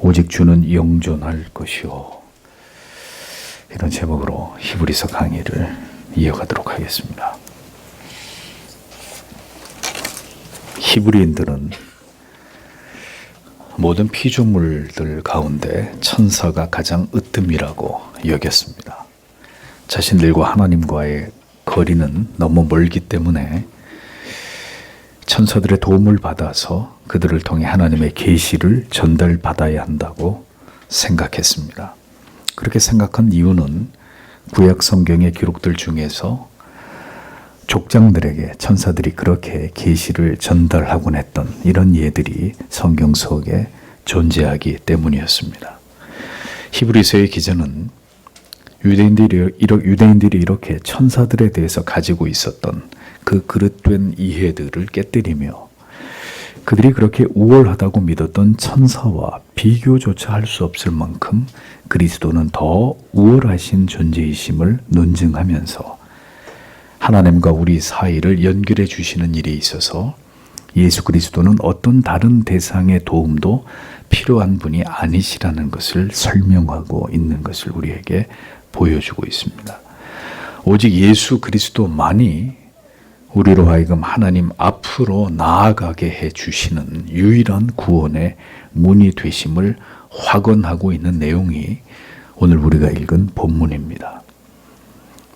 오직 주는 영존할 것이요. 이런 제목으로 히브리서 강의를 이어가도록 하겠습니다. 히브리인들은 모든 피조물들 가운데 천사가 가장 으뜸이라고 여겼습니다. 자신들과 하나님과의 거리는 너무 멀기 때문에 천사들의 도움을 받아서 그들을 통해 하나님의 계시를 전달받아야 한다고 생각했습니다. 그렇게 생각한 이유는 구약 성경의 기록들 중에서 족장들에게 천사들이 그렇게 계시를 전달하곤 했던 이런 예들이 성경 속에 존재하기 때문이었습니다. 히브리서의 기자는 유대인들이 이렇게 천사들에 대해서 가지고 있었던 그 그릇된 이해들을 깨뜨리며 그들이 그렇게 우월하다고 믿었던 천사와 비교조차 할 수 없을 만큼 그리스도는 더 우월하신 존재이심을 논증하면서 하나님과 우리 사이를 연결해 주시는 일에 있어서 예수 그리스도는 어떤 다른 대상의 도움도 필요한 분이 아니시라는 것을 설명하고 있는 것을 우리에게 보여주고 있습니다. 오직 예수 그리스도만이 우리로 하여금 하나님 앞으로 나아가게 해 주시는 유일한 구원의 문이 되심을 확언하고 있는 내용이 오늘 우리가 읽은 본문입니다.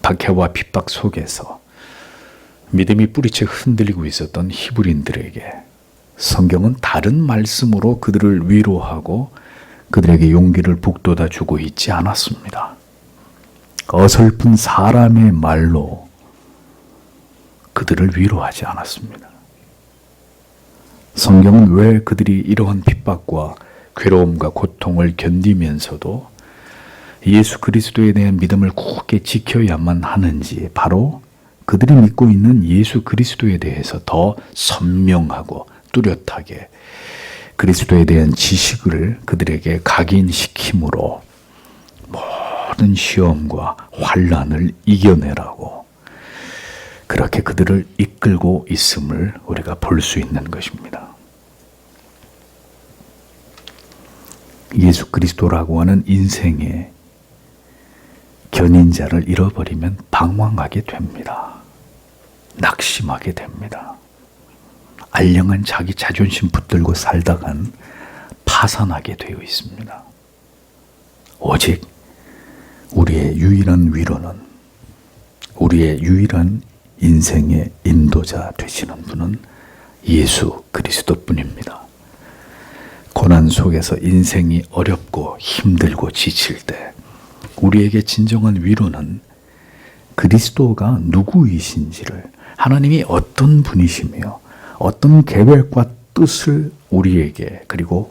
박해와 핍박 속에서 믿음이 뿌리채 흔들리고 있었던 히브리인들에게 성경은 다른 말씀으로 그들을 위로하고 그들에게 용기를 북돋아 주고 있지 않았습니다. 어설픈 사람의 말로 그들을 위로하지 않았습니다. 성경은 왜 그들이 이러한 핍박과 괴로움과 고통을 견디면서도 예수 그리스도에 대한 믿음을 굳게 지켜야만 하는지 바로 그들이 믿고 있는 예수 그리스도에 대해서 더 선명하고 뚜렷하게 그리스도에 대한 지식을 그들에게 각인시킴으로 모든 시험과 환난을 이겨내라고 그렇게 그들을 이끌고 있음을 우리가 볼 수 있는 것입니다. 예수 그리스도라고 하는 인생의 견인자를 잃어버리면 방황하게 됩니다. 낙심하게 됩니다. 알량한 자기 자존심 붙들고 살다간 파산하게 되어 있습니다. 오직 우리의 유일한 위로는 우리의 유일한 인생의 인도자 되시는 분은 예수 그리스도뿐입니다. 고난 속에서 인생이 어렵고 힘들고 지칠 때 우리에게 진정한 위로는 그리스도가 누구이신지를 하나님이 어떤 분이시며 어떤 계획과 뜻을 우리에게 그리고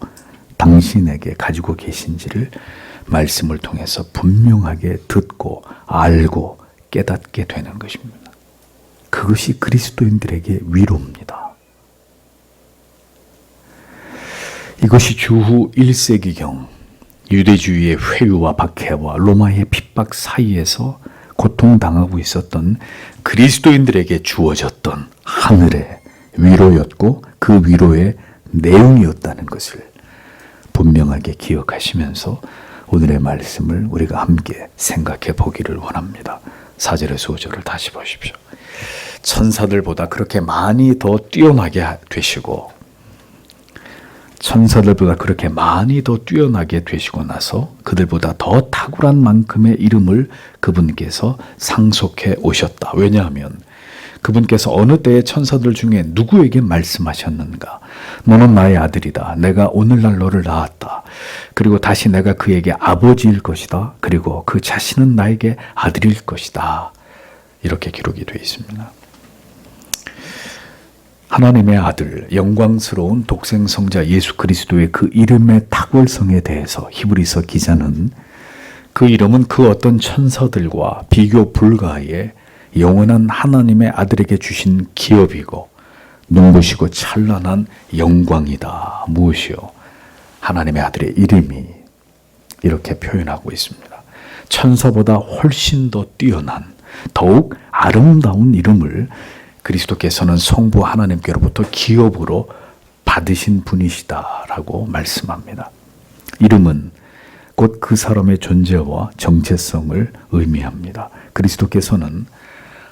당신에게 가지고 계신지를 말씀을 통해서 분명하게 듣고 알고 깨닫게 되는 것입니다. 그것이 그리스도인들에게 위로입니다. 이것이 주후 1세기경 유대주의의 회유와 박해와 로마의 핍박 사이에서 고통당하고 있었던 그리스도인들에게 주어졌던 하늘의 위로였고 그 위로의 내용이었다는 것을 분명하게 기억하시면서 오늘의 말씀을 우리가 함께 생각해 보기를 원합니다. 4절에서 5절을 다시 보십시오. 천사들보다 그렇게 많이 더 뛰어나게 되시고 천사들보다 그렇게 많이 더 뛰어나게 되시고 나서 그들보다 더 탁월한 만큼의 이름을 그분께서 상속해 오셨다. 왜냐하면 그분께서 어느 때에 천사들 중에 누구에게 말씀하셨는가? 너는 나의 아들이다. 내가 오늘날 너를 낳았다. 그리고 다시 내가 그에게 아버지일 것이다. 그리고 그 자신은 나에게 아들일 것이다. 이렇게 기록이 되어 있습니다. 하나님의 아들, 영광스러운 독생성자 예수 그리스도의 그 이름의 탁월성에 대해서 히브리서 기자는 그 이름은 그 어떤 천사들과 비교 불가의 영원한 하나님의 아들에게 주신 기업이고 눈부시고 찬란한 영광이다. 무엇이요? 하나님의 아들의 이름이 이렇게 표현하고 있습니다. 천사보다 훨씬 더 뛰어난 더욱 아름다운 이름을 그리스도께서는 성부 하나님께로부터 기업으로 받으신 분이시다라고 말씀합니다. 이름은 곧 그 사람의 존재와 정체성을 의미합니다. 그리스도께서는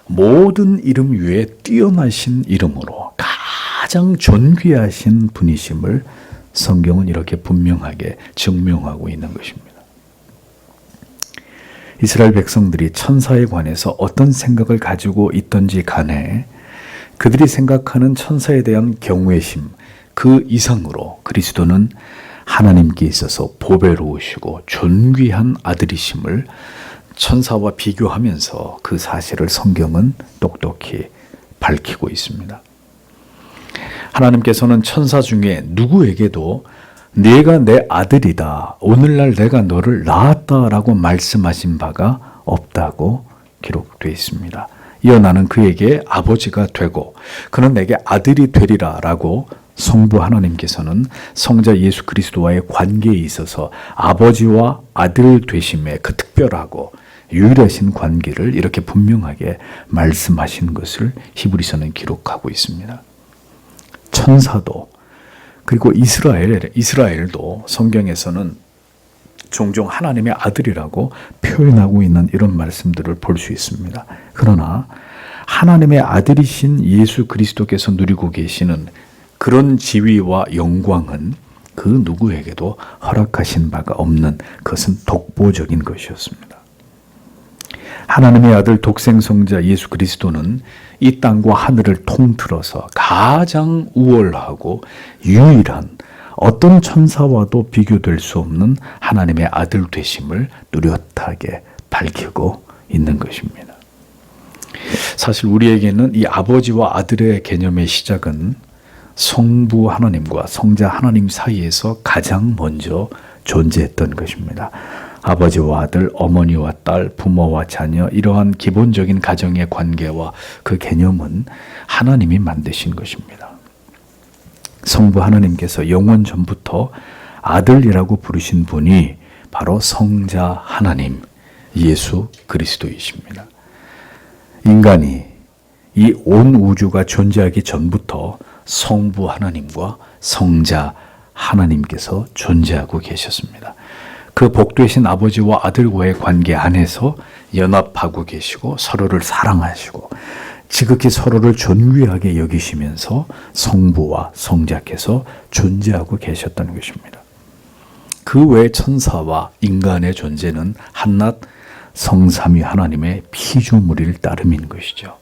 모든 이름 위에 뛰어나신 이름으로 가장 존귀하신 분이심을 성경은 이렇게 분명하게 증명하고 있는 것입니다. 이스라엘 백성들이 천사에 관해서 어떤 생각을 가지고 있던지 간에 그들이 생각하는 천사에 대한 경외심 그 이상으로 그리스도는 하나님께 있어서 보배로우시고 존귀한 아들이심을 천사와 비교하면서 그 사실을 성경은 똑똑히 밝히고 있습니다. 하나님께서는 천사 중에 누구에게도 네가 내 아들이다, 오늘날 내가 너를 낳았다라고 말씀하신 바가 없다고 기록되어 있습니다. 이어 나는 그에게 아버지가 되고 그는 내게 아들이 되리라 라고 성부 하나님께서는 성자 예수 그리스도와의 관계에 있어서 아버지와 아들 되심의 그 특별하고 유일하신 관계를 이렇게 분명하게 말씀하신 것을 히브리서는 기록하고 있습니다. 천사도 그리고 이스라엘도 성경에서는 종종 하나님의 아들이라고 표현하고 있는 이런 말씀들을 볼 수 있습니다. 그러나 하나님의 아들이신 예수 그리스도께서 누리고 계시는 그런 지위와 영광은 그 누구에게도 허락하신 바가 없는 그것은 독보적인 것이었습니다. 하나님의 아들 독생성자 예수 그리스도는 이 땅과 하늘을 통틀어서 가장 우월하고 유일한 어떤 천사와도 비교될 수 없는 하나님의 아들 되심을 뚜렷하게 밝히고 있는 것입니다. 사실 우리에게는 이 아버지와 아들의 개념의 시작은 성부 하나님과 성자 하나님 사이에서 가장 먼저 존재했던 것입니다. 아버지와 아들, 어머니와 딸, 부모와 자녀 이러한 기본적인 가정의 관계와 그 개념은 하나님이 만드신 것입니다. 성부 하나님께서 영원 전부터 아들이라고 부르신 분이 바로 성자 하나님 예수 그리스도이십니다. 인간이 이 온 우주가 존재하기 전부터 성부 하나님과 성자 하나님께서 존재하고 계셨습니다. 그 복되신 아버지와 아들과의 관계 안에서 연합하고 계시고 서로를 사랑하시고 지극히 서로를 존귀하게 여기시면서 성부와 성자께서 존재하고 계셨던 것입니다. 그 외 천사와 인간의 존재는 한낱 성삼위 하나님의 피조물일 따름인 것이죠.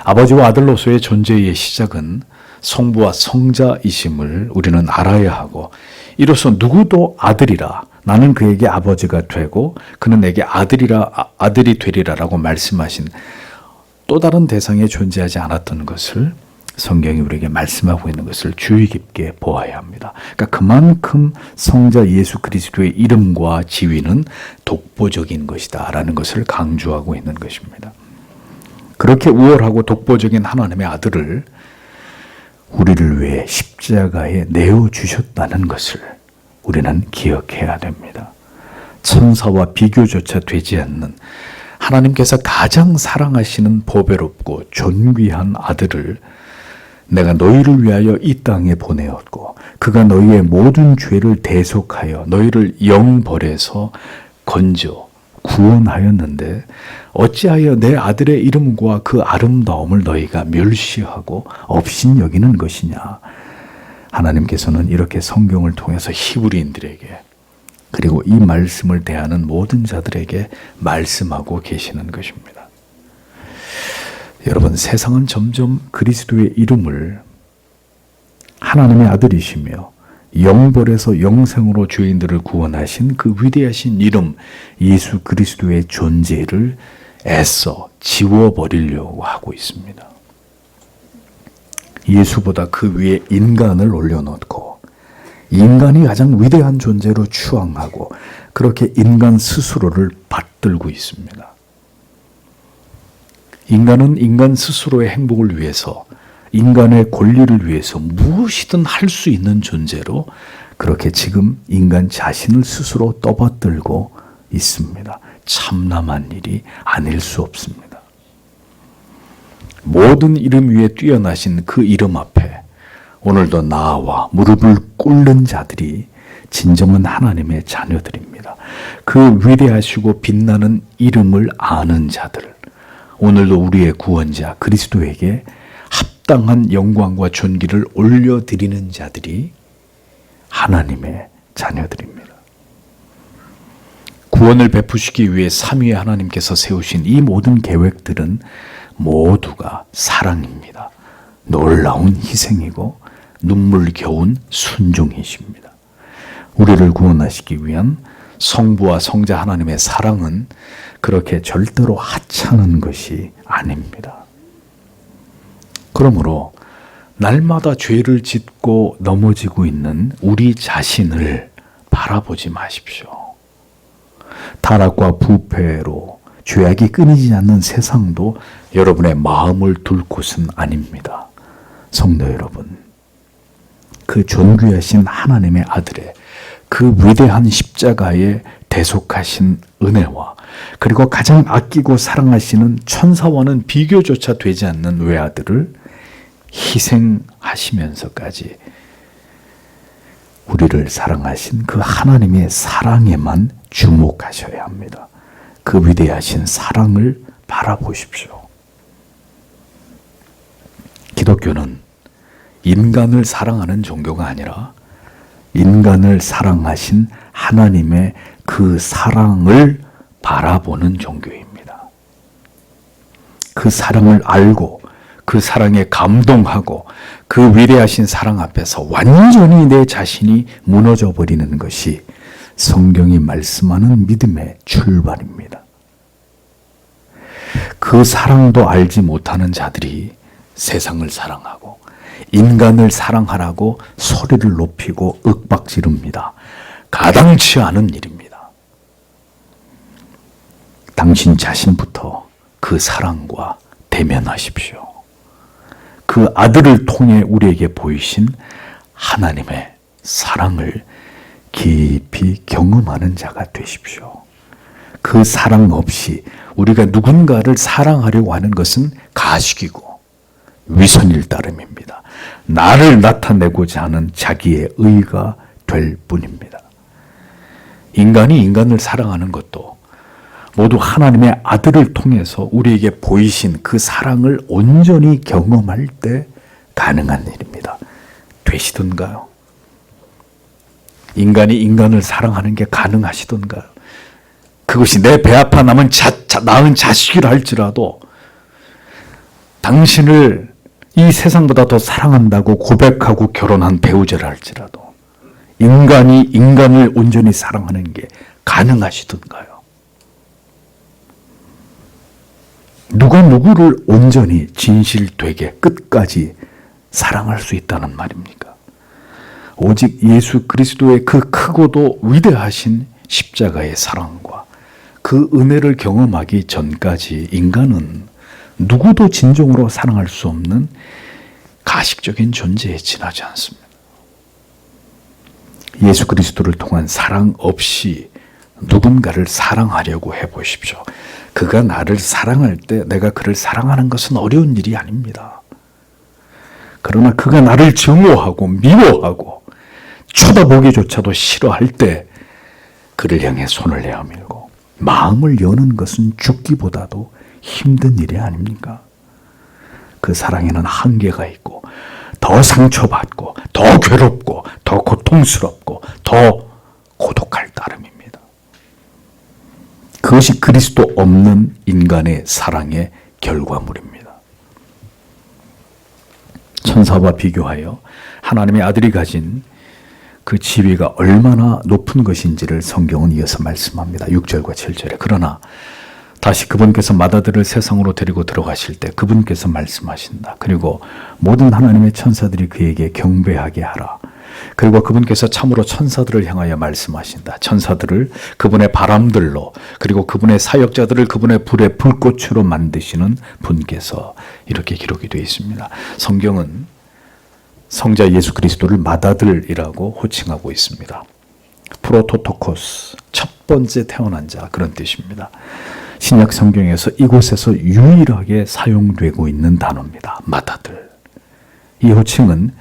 아버지와 아들로서의 존재의 시작은 성부와 성자이심을 우리는 알아야 하고 이로써 누구도 아들이라 나는 그에게 아버지가 되고 그는 내게 아들이 되리라라고 말씀하신 또 다른 대상에 존재하지 않았던 것을 성경이 우리에게 말씀하고 있는 것을 주의 깊게 보아야 합니다. 그러니까 그만큼 성자 예수 그리스도의 이름과 지위는 독보적인 것이다라는 것을 강조하고 있는 것입니다. 그렇게 우월하고 독보적인 하나님의 아들을 우리를 위해 십자가에 내어주셨다는 것을 우리는 기억해야 됩니다. 천사와 비교조차 되지 않는 하나님께서 가장 사랑하시는 보배롭고 존귀한 아들을 내가 너희를 위하여 이 땅에 보내었고 그가 너희의 모든 죄를 대속하여 너희를 영벌에서 건져 구원하였는데 어찌하여 내 아들의 이름과 그 아름다움을 너희가 멸시하고 업신여기는 것이냐. 하나님께서는 이렇게 성경을 통해서 히브리인들에게 그리고 이 말씀을 대하는 모든 자들에게 말씀하고 계시는 것입니다. 여러분, 세상은 점점 그리스도의 이름을 하나님의 아들이시며 영벌에서 영생으로 죄인들을 구원하신 그 위대하신 이름 예수 그리스도의 존재를 애써 지워버리려고 하고 있습니다. 예수보다 그 위에 인간을 올려놓고 인간이 가장 위대한 존재로 추앙하고 그렇게 인간 스스로를 받들고 있습니다. 인간은 인간 스스로의 행복을 위해서 인간의 권리를 위해서 무엇이든 할 수 있는 존재로 그렇게 지금 인간 자신을 스스로 떠받들고 있습니다. 참남한 일이 아닐 수 없습니다. 모든 이름 위에 뛰어나신 그 이름 앞에 오늘도 나와 무릎을 꿇는 자들이 진정한 하나님의 자녀들입니다. 그 위대하시고 빛나는 이름을 아는 자들, 오늘도 우리의 구원자 그리스도에게 합당한 영광과 존귀를 올려드리는 자들이 하나님의 자녀들입니다. 구원을 베푸시기 위해 삼위의 하나님께서 세우신 이 모든 계획들은 모두가 사랑입니다. 놀라운 희생이고 눈물겨운 순종이십니다. 우리를 구원하시기 위한 성부와 성자 하나님의 사랑은 그렇게 절대로 하찮은 것이 아닙니다. 그러므로 날마다 죄를 짓고 넘어지고 있는 우리 자신을 바라보지 마십시오. 타락과 부패로 죄악이 끊이지 않는 세상도 여러분의 마음을 둘 곳은 아닙니다. 성도 여러분, 그 존귀하신 하나님의 아들의 그 위대한 십자가에 대속하신 은혜와 그리고 가장 아끼고 사랑하시는 천사와는 비교조차 되지 않는 외아들을 희생하시면서까지 우리를 사랑하신 그 하나님의 사랑에만 주목하셔야 합니다. 그 위대하신 사랑을 바라보십시오. 기독교는 인간을 사랑하는 종교가 아니라 인간을 사랑하신 하나님의 그 사랑을 바라보는 종교입니다. 그 사랑을 알고 그 사랑에 감동하고 그 위대하신 사랑 앞에서 완전히 내 자신이 무너져 버리는 것이 성경이 말씀하는 믿음의 출발입니다. 그 사랑도 알지 못하는 자들이 세상을 사랑하고 인간을 사랑하라고 소리를 높이고 윽박지릅니다. 가당치 않은 일입니다. 당신 자신부터 그 사랑과 대면하십시오. 그 아들을 통해 우리에게 보이신 하나님의 사랑을 깊이 경험하는 자가 되십시오. 그 사랑 없이 우리가 누군가를 사랑하려고 하는 것은 가식이고 위선일 따름입니다. 나를 나타내고자 하는 자기의 의가 될 뿐입니다. 인간이 인간을 사랑하는 것도 모두 하나님의 아들을 통해서 우리에게 보이신 그 사랑을 온전히 경험할 때 가능한 일입니다. 되시던가요? 인간이 인간을 사랑하는 게 가능하시던가요? 그것이 내 배 아파 낳은 자식이라 할지라도 당신을 이 세상보다 더 사랑한다고 고백하고 결혼한 배우자라 할지라도 인간이 인간을 온전히 사랑하는 게 가능하시던가요? 누가 누구를 온전히 진실되게 끝까지 사랑할 수 있다는 말입니까? 오직 예수 그리스도의 그 크고도 위대하신 십자가의 사랑과 그 은혜를 경험하기 전까지 인간은 누구도 진정으로 사랑할 수 없는 가식적인 존재에 지나지 않습니다. 예수 그리스도를 통한 사랑 없이 누군가를 사랑하려고 해보십시오. 그가 나를 사랑할 때 내가 그를 사랑하는 것은 어려운 일이 아닙니다. 그러나 그가 나를 증오하고 미워하고 쳐다보기조차도 싫어할 때 그를 향해 손을 내어밀고 마음을 여는 것은 죽기보다도 힘든 일이 아닙니까? 그 사랑에는 한계가 있고 더 상처받고 더 괴롭고 더 고통스럽고 더 고독할 따름입니다. 그것이 그리스도 없는 인간의 사랑의 결과물입니다. 천사와 비교하여 하나님의 아들이 가진 그 지위가 얼마나 높은 것인지를 성경은 이어서 말씀합니다. 6절과 7절에. 그러나 다시 그분께서 맏아들을 세상으로 데리고 들어가실 때 그분께서 말씀하신다. 그리고 모든 하나님의 천사들이 그에게 경배하게 하라. 그리고 그분께서 참으로 천사들을 향하여 말씀하신다. 천사들을 그분의 바람들로 그리고 그분의 사역자들을 그분의 불의 불꽃으로 만드시는 분께서 이렇게 기록이 되어 있습니다. 성경은 성자 예수 그리스도를 맏아들이라고 호칭하고 있습니다. 프로토토코스, 첫 번째 태어난 자, 그런 뜻입니다. 신약 성경에서 이곳에서 유일하게 사용되고 있는 단어입니다. 맏아들. 이 호칭은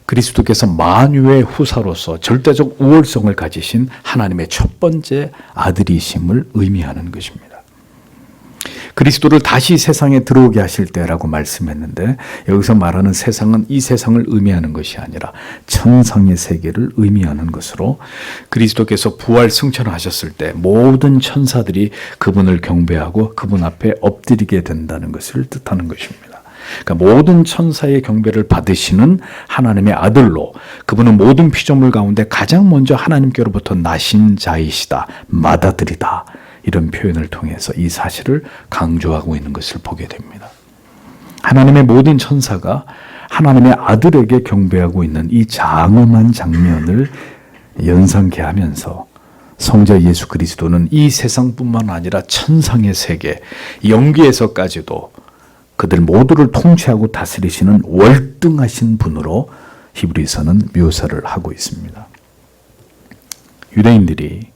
그리스도께서 만유의 후사로서 절대적 우월성을 가지신 하나님의 첫 번째 아들이심을 의미하는 것입니다. 그리스도를 다시 세상에 들어오게 하실 때라고 말씀했는데, 여기서 말하는 세상은 이 세상을 의미하는 것이 아니라 천상의 세계를 의미하는 것으로, 그리스도께서 부활 승천하셨을 때 모든 천사들이 그분을 경배하고 그분 앞에 엎드리게 된다는 것을 뜻하는 것입니다. 그러니까 모든 천사의 경배를 받으시는 하나님의 아들로, 그분은 모든 피조물 가운데 가장 먼저 하나님께로부터 나신 자이시다, 맏아들이다, 이런 표현을 통해서 이 사실을 강조하고 있는 것을 보게 됩니다. 하나님의 모든 천사가 하나님의 아들에게 경배하고 있는 이 장엄한 장면을 연상케 하면서 성자 예수 그리스도는 이 세상뿐만 아니라 천상의 세계, 영계에서까지도 그들 모두를 통치하고 다스리시는 월등하신 분으로 히브리서는 묘사를 하고 있습니다. 유대인들이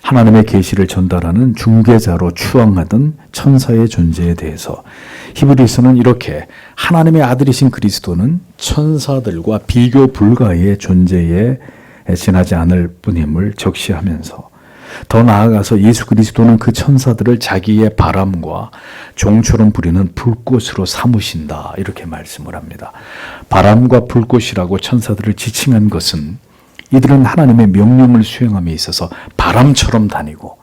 하나님의 계시를 전달하는 중개자로 추앙하던 천사의 존재에 대해서 히브리서는 이렇게 하나님의 아들이신 그리스도는 천사들과 비교 불가의 존재에 지나지 않을 뿐임을 적시하면서, 더 나아가서 예수 그리스도는 그 천사들을 자기의 바람과 종처럼 부리는 불꽃으로 삼으신다, 이렇게 말씀을 합니다. 바람과 불꽃이라고 천사들을 지칭한 것은 이들은 하나님의 명령을 수행함에 있어서 바람처럼 다니고,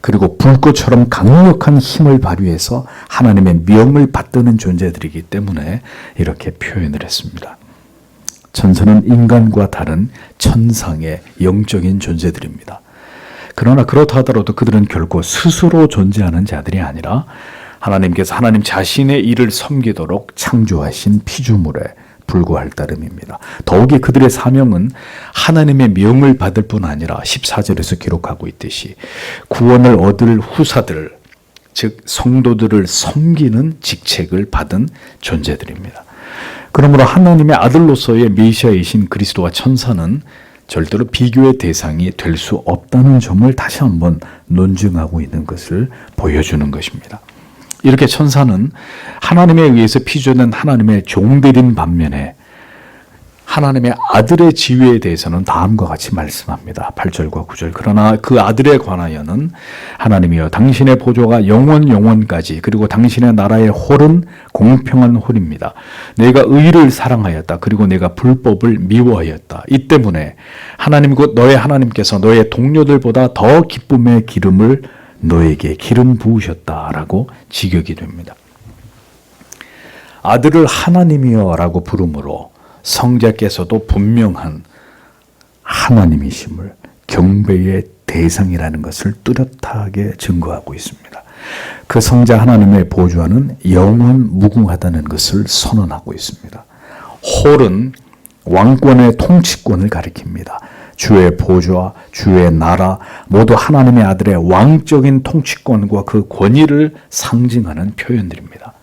그리고 불꽃처럼 강력한 힘을 발휘해서 하나님의 명을 받드는 존재들이기 때문에 이렇게 표현을 했습니다. 천사는 인간과 다른 천상의 영적인 존재들입니다. 그러나 그렇다 하더라도 그들은 결코 스스로 존재하는 자들이 아니라 하나님께서 하나님 자신의 일을 섬기도록 창조하신 피조물에 불과할 따름입니다. 더욱이 그들의 사명은 하나님의 명을 받을 뿐 아니라 14절에서 기록하고 있듯이 구원을 얻을 후사들, 즉 성도들을 섬기는 직책을 받은 존재들입니다. 그러므로 하나님의 아들로서의 메시아이신 그리스도와 천사는 절대로 비교의 대상이 될 수 없다는 점을 다시 한번 논증하고 있는 것을 보여주는 것입니다. 이렇게 천사는 하나님에 의해서 피조된 하나님의 종들인 반면에 하나님의 아들의 지위에 대해서는 다음과 같이 말씀합니다. 8절과 9절. 그러나 그 아들에 관하여는 하나님이여 당신의 보좌가 영원까지, 그리고 당신의 나라의 홀은 공평한 홀입니다. 내가 의를 사랑하였다. 그리고 내가 불법을 미워하였다. 이 때문에 하나님 곧 너의 하나님께서 너의 동료들보다 더 기쁨의 기름을 너에게 기름 부으셨다라고 직역이 됩니다. 아들을 하나님이여 라고 부르므로 성자께서도 분명한 하나님이심을, 경배의 대상이라는 것을 뚜렷하게 증거하고 있습니다. 그 성자 하나님의 보좌는 영원 무궁하다는 것을 선언하고 있습니다. 홀은 왕권의 통치권을 가리킵니다. 주의 보좌, 주의 나라, 모두 하나님의 아들의 왕적인 통치권과 그 권위를 상징하는 표현들입니다.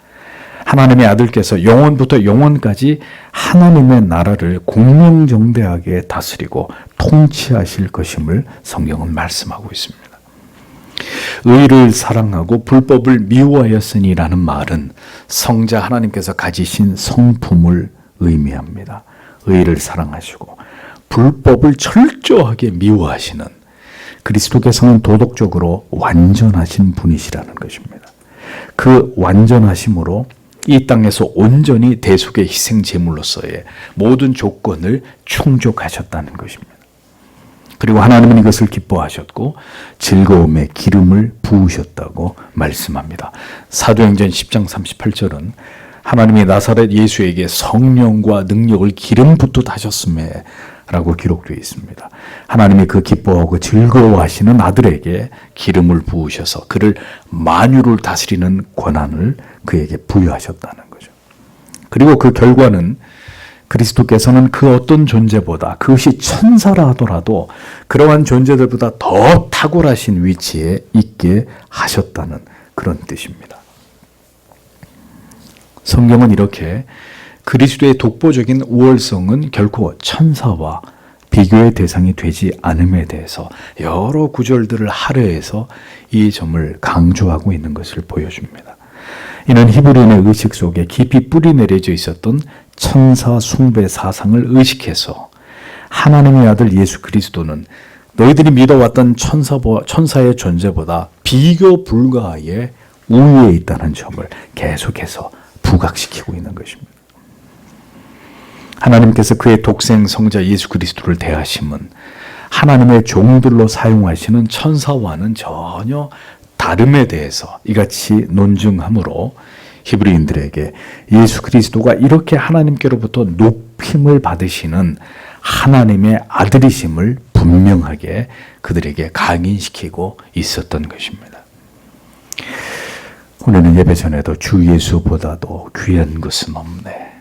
하나님의 아들께서 영원부터 영원까지 하나님의 나라를 공명정대하게 다스리고 통치하실 것임을 성경은 말씀하고 있습니다. 의를 사랑하고 불법을 미워하였으니라는 말은 성자 하나님께서 가지신 성품을 의미합니다. 의를 사랑하시고 불법을 철저하게 미워하시는, 그리스도께서는 도덕적으로 완전하신 분이시라는 것입니다. 그 완전하심으로 이 땅에서 온전히 대속의 희생 제물로서의 모든 조건을 충족하셨다는 것입니다. 그리고 하나님은 이것을 기뻐하셨고 즐거움의 기름을 부으셨다고 말씀합니다. 사도행전 10장 38절은 하나님이 나사렛 예수에게 성령과 능력을 기름 붓듯 하셨음에 라고 기록되어 있습니다. 하나님이 그 기뻐하고 즐거워하시는 아들에게 기름을 부으셔서 그를 만유를 다스리는 권한을 그에게 부여하셨다는 거죠. 그리고 그 결과는 그리스도께서는 그 어떤 존재보다, 그것이 천사라 하더라도 그러한 존재들보다 더 탁월하신 위치에 있게 하셨다는 그런 뜻입니다. 성경은 이렇게 그리스도의 독보적인 우월성은 결코 천사와 비교의 대상이 되지 않음에 대해서 여러 구절들을 할애해서 이 점을 강조하고 있는 것을 보여줍니다. 이는 히브리인의 의식 속에 깊이 뿌리 내려져 있었던 천사 숭배 사상을 의식해서 하나님의 아들 예수 그리스도는 너희들이 믿어왔던 천사의 존재보다 비교 불가의 우위에 있다는 점을 계속해서 부각시키고 있는 것입니다. 하나님께서 그의 독생 성자 예수 그리스도를 대하심은 하나님의 종들로 사용하시는 천사와는 전혀 다름에 대해서 이같이 논증하므로 히브리인들에게 예수 그리스도가 이렇게 하나님께로부터 높임을 받으시는 하나님의 아들이심을 분명하게 그들에게 강인시키고 있었던 것입니다. 우리는 예배 전에도 주 예수보다도 귀한 것은 없네,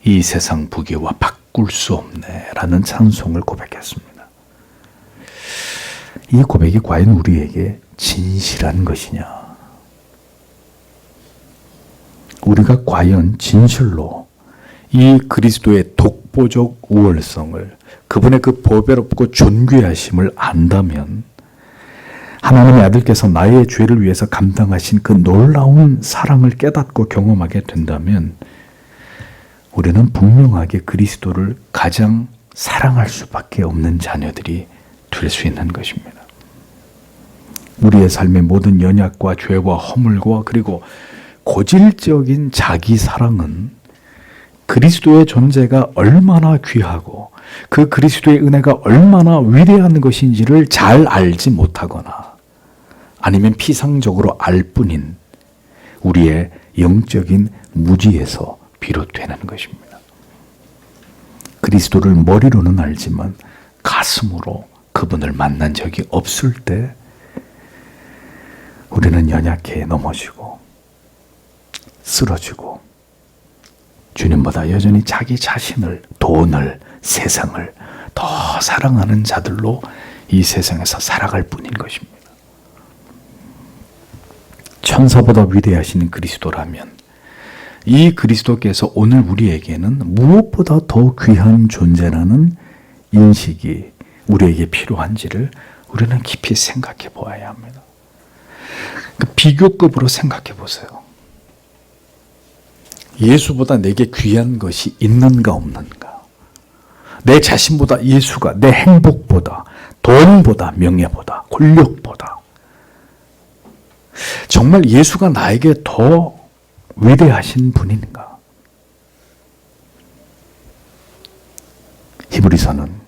이 세상 부귀와 바꿀 수 없네 라는 찬송을 고백했습니다. 이 고백이 과연 우리에게 진실한 것이냐? 우리가 과연 진실로 이 그리스도의 독보적 우월성을, 그분의 그 보배롭고 존귀하심을 안다면, 하나님의 아들께서 나의 죄를 위해서 감당하신 그 놀라운 사랑을 깨닫고 경험하게 된다면 우리는 분명하게 그리스도를 가장 사랑할 수밖에 없는 자녀들이 될 수 있는 것입니다. 우리의 삶의 모든 연약과 죄와 허물과 그리고 고질적인 자기 사랑은 그리스도의 존재가 얼마나 귀하고 그 그리스도의 은혜가 얼마나 위대한 것인지를 잘 알지 못하거나 아니면 피상적으로 알 뿐인 우리의 영적인 무지에서 비롯되는 것입니다. 그리스도를 머리로는 알지만 가슴으로 그분을 만난 적이 없을 때 우리는 연약해 넘어지고 쓰러지고 주님보다 여전히 자기 자신을, 돈을, 세상을 더 사랑하는 자들로 이 세상에서 살아갈 뿐인 것입니다. 천사보다 위대하신 그리스도라면 이 그리스도께서 오늘 우리에게는 무엇보다 더 귀한 존재라는 인식이 우리에게 필요한지를 우리는 깊이 생각해 보아야 합니다. 그 비교급으로 생각해 보세요. 예수보다 내게 귀한 것이 있는가 없는가? 내 자신보다 예수가, 내 행복보다, 돈보다, 명예보다, 권력보다 정말 예수가 나에게 더 위대하신 분인가? 히브리서는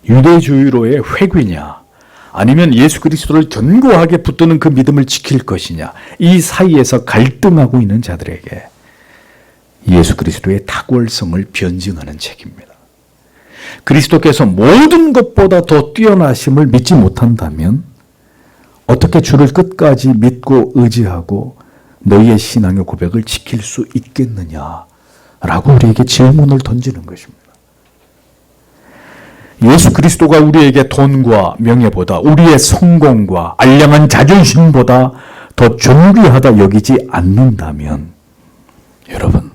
유대주의로의 회귀냐 아니면 예수 그리스도를 견고하게 붙드는 그 믿음을 지킬 것이냐, 이 사이에서 갈등하고 있는 자들에게 예수 그리스도의 탁월성을 변증하는 책입니다. 그리스도께서 모든 것보다 더 뛰어나심을 믿지 못한다면 어떻게 주를 끝까지 믿고 의지하고 너희의 신앙의 고백을 지킬 수 있겠느냐라고 우리에게 질문을 던지는 것입니다. 예수 그리스도가 우리에게 돈과 명예보다, 우리의 성공과 알량한 자존심보다 더 존귀하다 여기지 않는다면 여러분,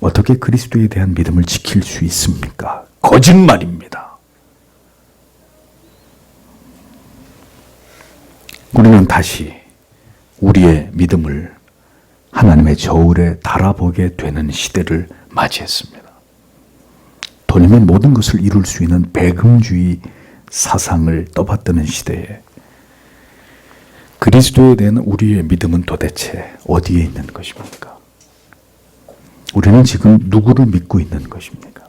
어떻게 그리스도에 대한 믿음을 지킬 수 있습니까? 거짓말입니다. 우리는 다시 우리의 믿음을 하나님의 저울에 달아보게 되는 시대를 맞이했습니다. 돈이면 모든 것을 이룰 수 있는 배금주의 사상을 떠받드는 시대에 그리스도에 대한 우리의 믿음은 도대체 어디에 있는 것입니까? 우리는 지금 누구를 믿고 있는 것입니까?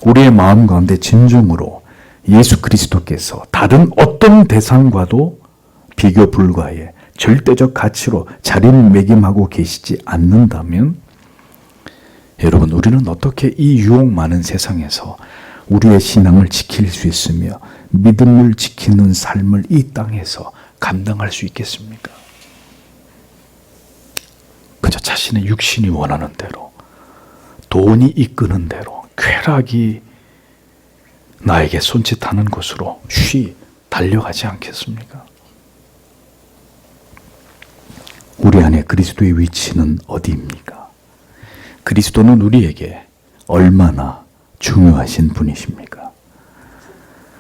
우리의 마음 가운데 진정으로 예수 그리스도께서 다른 어떤 대상과도 비교 불가의 절대적 가치로 자리매김하고 계시지 않는다면 여러분, 우리는 어떻게 이 유혹 많은 세상에서 우리의 신앙을 지킬 수 있으며 믿음을 지키는 삶을 이 땅에서 감당할 수 있겠습니까? 그저 자신의 육신이 원하는 대로, 돈이 이끄는 대로, 쾌락이 나에게 손짓하는 곳으로 쉬 달려가지 않겠습니까? 우리 안에 그리스도의 위치는 어디입니까? 그리스도는 우리에게 얼마나 중요하신 분이십니까?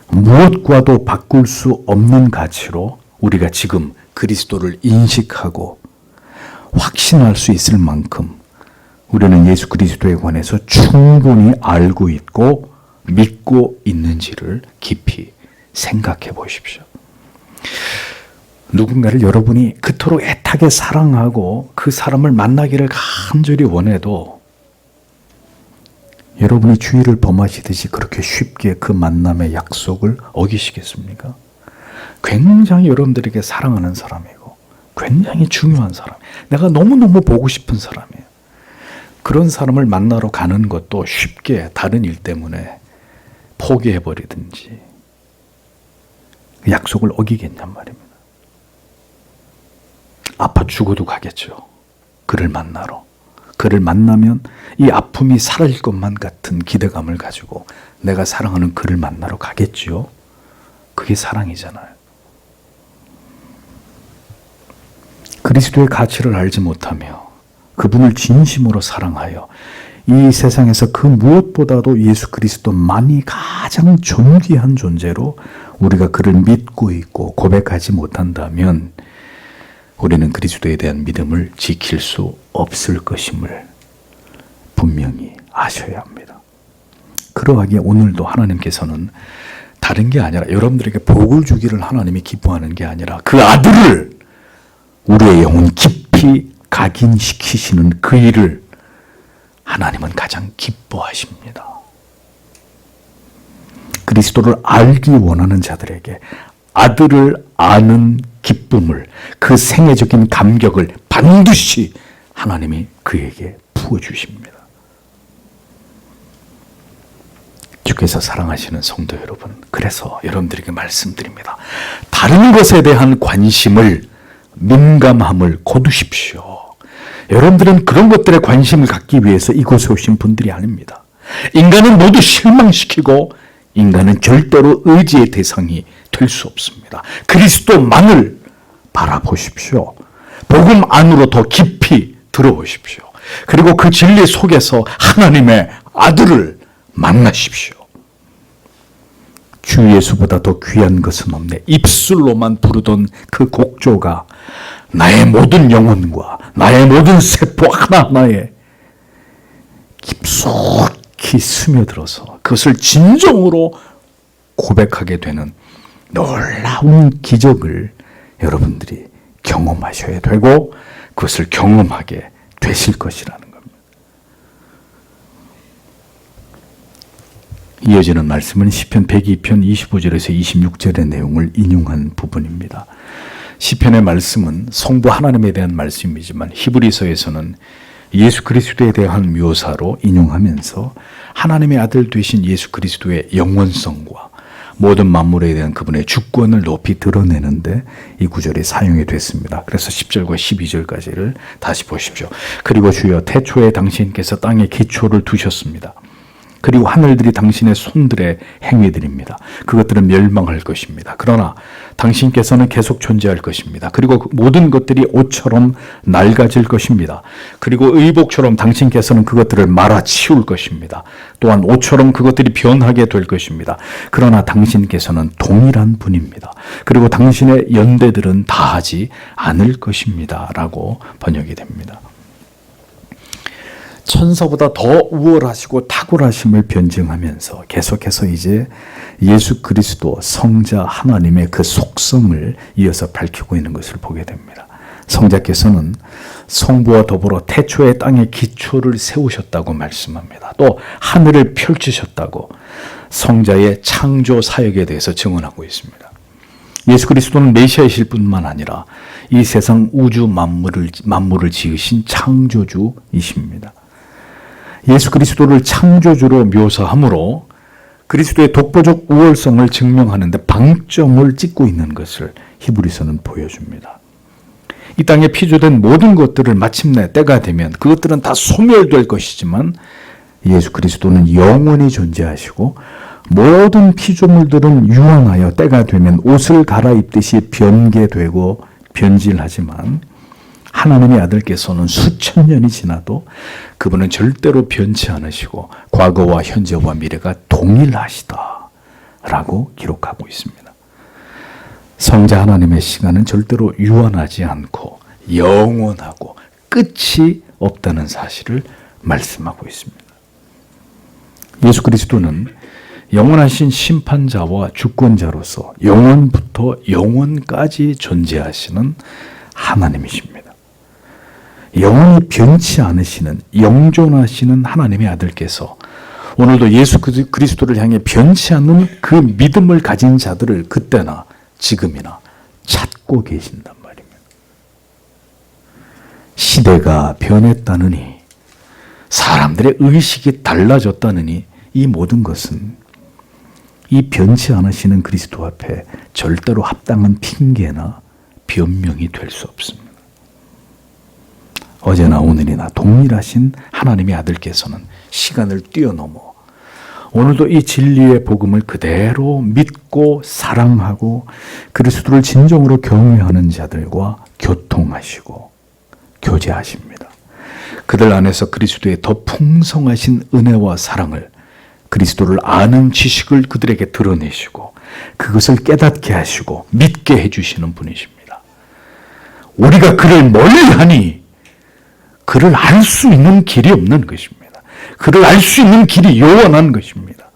무엇과도 바꿀 수 없는 가치로 우리가 지금 그리스도를 인식하고 확신할 수 있을 만큼 우리는 예수 그리스도에 관해서 충분히 알고 있고 믿고 있는지를 깊이 생각해 보십시오. 누군가를 여러분이 그토록 애타게 사랑하고 그 사람을 만나기를 간절히 원해도 여러분이 주의를 범하시듯이 그렇게 쉽게 그 만남의 약속을 어기시겠습니까? 굉장히 여러분들에게 사랑하는 사람이고 굉장히 중요한 사람, 내가 너무너무 보고 싶은 사람이에요. 그런 사람을 만나러 가는 것도 쉽게 다른 일 때문에 포기해버리든지 약속을 어기겠냔 말입니다. 아파 죽어도 가겠죠. 그를 만나러. 그를 만나면 이 아픔이 사라질 것만 같은 기대감을 가지고 내가 사랑하는 그를 만나러 가겠지요. 그게 사랑이잖아요. 그리스도의 가치를 알지 못하며 그분을 진심으로 사랑하여 이 세상에서 그 무엇보다도 예수 그리스도만이 가장 존귀한 존재로 우리가 그를 믿고 있고 고백하지 못한다면 우리는 그리스도에 대한 믿음을 지킬 수 없을 것임을 분명히 아셔야 합니다. 그러하기에 오늘도 하나님께서는 다른 게 아니라 여러분들에게 복을 주기를 하나님이 기뻐하는 게 아니라 그 아들을 우리의 영혼 깊이 각인시키시는 그 일을 하나님은 가장 기뻐하십니다. 그리스도를 알기 원하는 자들에게 아들을 아는 기쁨을, 그 생애적인 감격을 반드시 하나님이 그에게 부어주십니다. 주께서 사랑하시는 성도 여러분, 그래서 여러분들에게 말씀드립니다. 다른 것에 대한 관심을, 민감함을 거두십시오. 여러분들은 그런 것들에 관심을 갖기 위해서 이곳에 오신 분들이 아닙니다. 인간은 모두 실망시키고 인간은 절대로 의지의 대상이 될 수 없습니다. 그리스도만을 바라보십시오. 복음 안으로 더 깊이 들어오십시오. 그리고 그 진리 속에서 하나님의 아들을 만나십시오. 주 예수보다 더 귀한 것은 없네. 입술로만 부르던 그 곡조가 나의 모든 영혼과 나의 모든 세포 하나하나에 깊숙이 스며들어서 그것을 진정으로 고백하게 되는 놀라운 기적을 여러분들이 경험하셔야 되고 그것을 경험하게 되실 것이라는 겁니다. 이어지는 말씀은 시편 102편 25절에서 26절의 내용을 인용한 부분입니다. 시편의 말씀은 성부 하나님에 대한 말씀이지만 히브리서에서는 예수 그리스도에 대한 묘사로 인용하면서 하나님의 아들 되신 예수 그리스도의 영원성과 모든 만물에 대한 그분의 주권을 높이 드러내는데 이 구절이 사용이 됐습니다. 그래서 10절과 12절까지를 다시 보십시오. 그리고 주여 태초에 당신께서 땅에 기초를 두셨습니다. 그리고 하늘들이 당신의 손들의 행위들입니다. 그것들은 멸망할 것입니다. 그러나 당신께서는 계속 존재할 것입니다. 그리고 모든 것들이 옷처럼 낡아질 것입니다. 그리고 의복처럼 당신께서는 그것들을 말아치울 것입니다. 또한 옷처럼 그것들이 변하게 될 것입니다. 그러나 당신께서는 동일한 분입니다. 그리고 당신의 연대들은 다하지 않을 것입니다. 라고 번역이 됩니다. 천사보다 더 우월하시고 탁월하심을 변증하면서 계속해서 이제 예수 그리스도 성자 하나님의 그 속성을 이어서 밝히고 있는 것을 보게 됩니다. 성자께서는 성부와 더불어 태초에 땅에 기초를 세우셨다고 말씀합니다. 또 하늘을 펼치셨다고 성자의 창조 사역에 대해서 증언하고 있습니다. 예수 그리스도는 메시아이실 뿐만 아니라 이 세상 우주 만물을 지으신 창조주이십니다. 예수 그리스도를 창조주로 묘사함으로 그리스도의 독보적 우월성을 증명하는데 방점을 찍고 있는 것을 히브리서는 보여줍니다. 이 땅에 피조된 모든 것들을 마침내 때가 되면 그것들은 다 소멸될 것이지만 예수 그리스도는 영원히 존재하시고 모든 피조물들은 유한하여 때가 되면 옷을 갈아입듯이 변개되고 변질하지만 하나님의 아들께서는 수천 년이 지나도 그분은 절대로 변치 않으시고 과거와 현재와 미래가 동일하시다 라고 기록하고 있습니다. 성자 하나님의 시간은 절대로 유한하지 않고 영원하고 끝이 없다는 사실을 말씀하고 있습니다. 예수 그리스도는 영원하신 심판자와 주권자로서 영원부터 영원까지 존재하시는 하나님이십니다. 영원히 변치 않으시는 영존하시는 하나님의 아들께서 오늘도 예수 그리스도를 향해 변치 않는 그 믿음을 가진 자들을 그때나 지금이나 찾고 계신단 말입니다. 시대가 변했다느니, 사람들의 의식이 달라졌다느니 이 모든 것은 이 변치 않으시는 그리스도 앞에 절대로 합당한 핑계나 변명이 될 수 없습니다. 어제나 오늘이나 동일하신 하나님의 아들께서는 시간을 뛰어넘어 오늘도 이 진리의 복음을 그대로 믿고 사랑하고 그리스도를 진정으로 경외하는 자들과 교통하시고 교제하십니다. 그들 안에서 그리스도의 더 풍성하신 은혜와 사랑을, 그리스도를 아는 지식을 그들에게 드러내시고 그것을 깨닫게 하시고 믿게 해주시는 분이십니다. 우리가 그를 멀리하니 그를 알 수 있는 길이 없는 것입니다. 그를 알 수 있는 길이 요원한 것입니다.